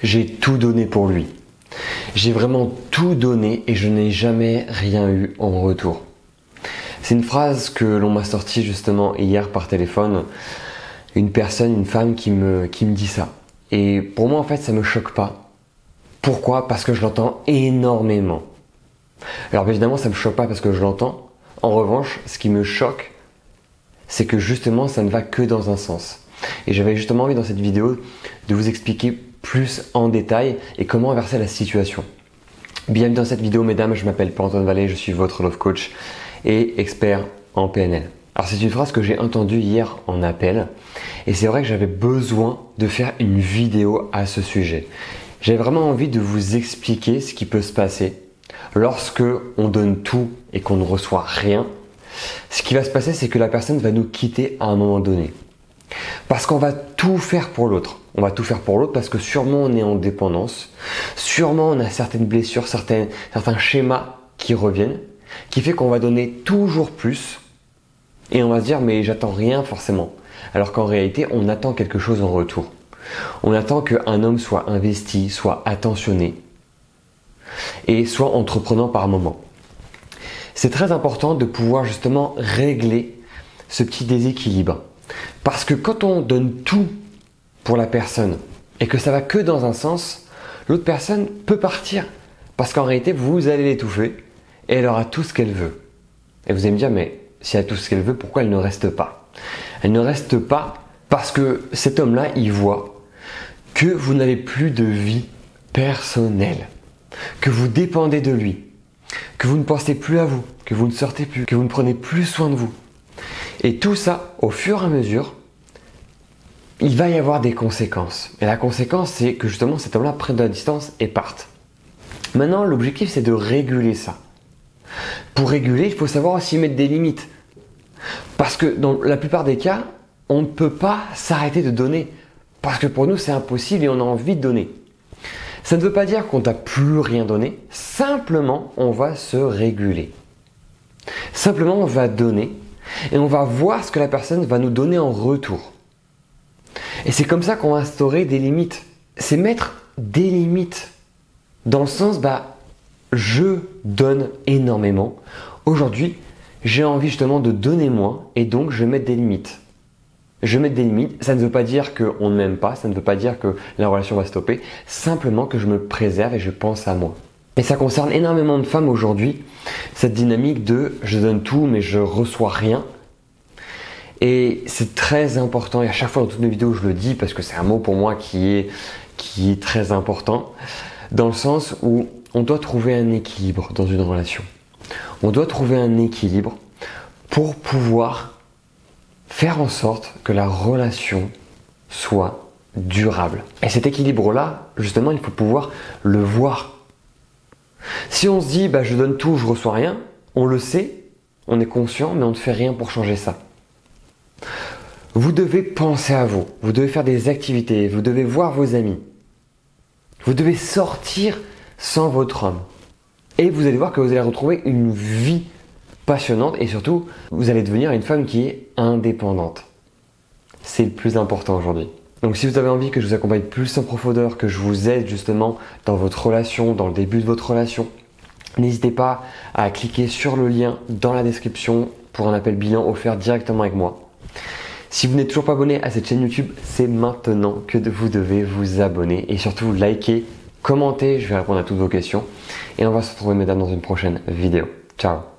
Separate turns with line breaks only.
J'ai tout donné pour lui. J'ai vraiment tout donné et je n'ai jamais rien eu en retour. C'est une phrase que l'on m'a sortie justement hier par téléphone. Une femme qui me dit ça. Et pour moi en fait ça me choque pas. Pourquoi? Parce que je l'entends énormément. Alors évidemment ça me choque pas parce que je l'entends. En revanche, ce qui me choque, c'est que justement ça ne va que dans un sens. Et j'avais justement envie dans cette vidéo de vous expliquer plus en détail et comment inverser la situation. Bienvenue dans cette vidéo mesdames, je m'appelle Paul-Antoine Vallée, je suis votre love coach et expert en PNL. Alors c'est une phrase que j'ai entendue hier en appel et c'est vrai que j'avais besoin de faire une vidéo à ce sujet. J'avais vraiment envie de vous expliquer ce qui peut se passer lorsque on donne tout et qu'on ne reçoit rien. Ce qui va se passer, c'est que la personne va nous quitter à un moment donné. Parce qu'on va tout faire pour l'autre. On va tout faire pour l'autre parce que sûrement on est en dépendance, sûrement on a certaines blessures, certains schémas qui reviennent, qui fait qu'on va donner toujours plus et on va se dire mais j'attends rien forcément. Alors qu'en réalité on attend quelque chose en retour. On attend qu'un homme soit investi, soit attentionné et soit entreprenant par moment. C'est très important de pouvoir justement régler ce petit déséquilibre. Parce que quand on donne tout pour la personne et que ça va que dans un sens, l'autre personne peut partir. Parce qu'en réalité, vous allez l'étouffer et elle aura tout ce qu'elle veut. Et vous allez me dire, mais si elle a tout ce qu'elle veut, pourquoi elle ne reste pas? Elle ne reste pas parce que cet homme-là, il voit que vous n'avez plus de vie personnelle, que vous dépendez de lui, que vous ne pensez plus à vous, que vous ne sortez plus, que vous ne prenez plus soin de vous. Et tout ça, au fur et à mesure, il va y avoir des conséquences. Et la conséquence, c'est que justement cet homme-là prenne de la distance et parte. Maintenant, l'objectif, c'est de réguler ça. Pour réguler, il faut savoir aussi mettre des limites. Parce que dans la plupart des cas, on ne peut pas s'arrêter de donner. Parce que pour nous, c'est impossible et on a envie de donner. Ça ne veut pas dire qu'on t'a plus rien donné. Simplement, on va se réguler. Simplement, on va donner. Et on va voir ce que la personne va nous donner en retour. Et c'est comme ça qu'on va instaurer des limites. C'est mettre des limites. Dans le sens, je donne énormément. Aujourd'hui, j'ai envie justement de donner moins et donc je vais mettre des limites. Je vais mettre des limites. Ça ne veut pas dire qu'on ne m'aime pas, ça ne veut pas dire que la relation va stopper. Simplement que je me préserve et je pense à moi. Et ça concerne énormément de femmes aujourd'hui, cette dynamique de je donne tout mais je reçois rien. Et c'est très important, et à chaque fois dans toutes mes vidéos je le dis parce que c'est un mot pour moi qui est très important, dans le sens où on doit trouver un équilibre dans une relation. On doit trouver un équilibre pour pouvoir faire en sorte que la relation soit durable. Et cet équilibre-là, justement, il faut pouvoir le voir. Si on se dit je donne tout, je reçois rien, on le sait, on est conscient, mais on ne fait rien pour changer ça. Vous devez penser à vous, vous devez faire des activités, vous devez voir vos amis. Vous devez sortir sans votre homme. Et vous allez voir que vous allez retrouver une vie passionnante et surtout, vous allez devenir une femme qui est indépendante. C'est le plus important aujourd'hui. Donc si vous avez envie que je vous accompagne plus en profondeur, que je vous aide justement dans votre relation, dans le début de votre relation, n'hésitez pas à cliquer sur le lien dans la description pour un appel bilan offert directement avec moi. Si vous n'êtes toujours pas abonné à cette chaîne YouTube, c'est maintenant que vous devez vous abonner et surtout liker, commenter, je vais répondre à toutes vos questions et on va se retrouver mesdames dans une prochaine vidéo. Ciao!